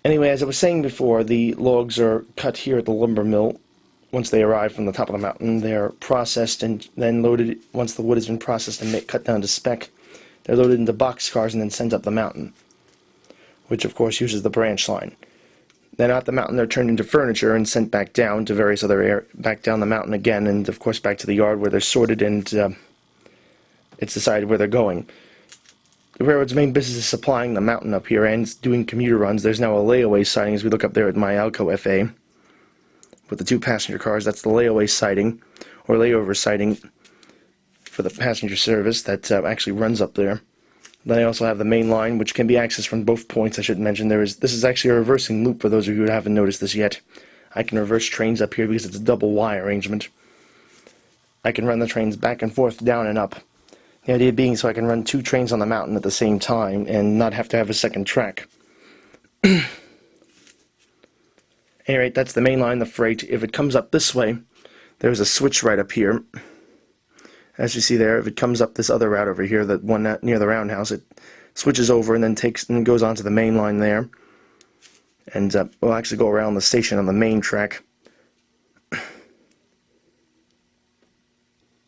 Anyway, as I was saying before, the logs are cut here at the lumber mill. Once they arrive from the top of the mountain, they're processed and then loaded. Once the wood has been processed and cut down to spec, they're loaded into boxcars and then sent up the mountain, which of course uses the branch line. Then at the mountain, they're turned into furniture and sent back down to various other areas, back down the mountain again, and of course back to the yard where they're sorted and it's decided where they're going. The railroad's main business is supplying the mountain up here and doing commuter runs. There's now a layaway siding as we look up there at my Alco FA with the 2 passenger cars. That's the layaway siding, or layover siding, for the passenger service that actually runs up there. Then I also have the main line, which can be accessed from both points. I should mention this is actually a reversing loop for those of you who haven't noticed this yet. I can reverse trains up here because it's a double Y arrangement. I can run the trains back and forth, down and up. The idea being so I can run 2 trains on the mountain at the same time and not have to have a second track. Anyway, that's the main line, the freight. If it comes up this way, there's a switch right up here. As you see there, if it comes up this other route over here, the one near the roundhouse, it switches over and then goes onto the main line there. And we'll actually go around the station on the main track.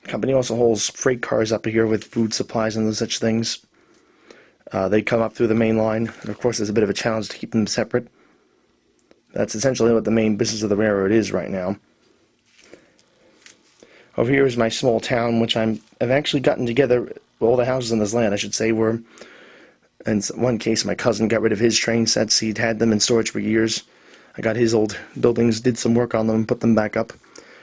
The company also hauls freight cars up here with food supplies and such things. They come up through the main line, and of course there's a bit of a challenge to keep them separate. That's essentially what the main business of the railroad is right now. Over here is my small town, which I've actually gotten together. All the houses on this land, I should say, were, in one case, my cousin got rid of his train sets. He'd had them in storage for years. I got his old buildings, did some work on them, and put them back up.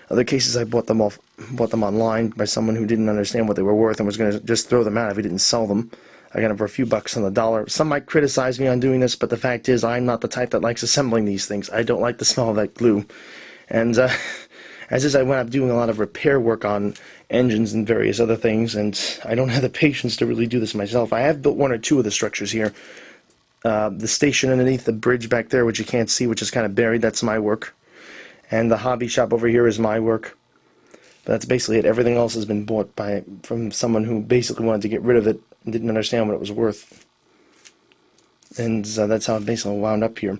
Other cases, I bought them online by someone who didn't understand what they were worth and was going to just throw them out if he didn't sell them. I got them for a few bucks on the dollar. Some might criticize me on doing this, but the fact is, I'm not the type that likes assembling these things. I don't like the smell of that glue. And as I went up doing a lot of repair work on engines and various other things, and I don't have the patience to really do this myself. I have built 1 or 2 of the structures here. The station underneath the bridge back there, which you can't see, which is kind of buried, that's my work. And the hobby shop over here is my work. But that's basically it. Everything else has been bought from someone who basically wanted to get rid of it and didn't understand what it was worth. And that's how it basically wound up here.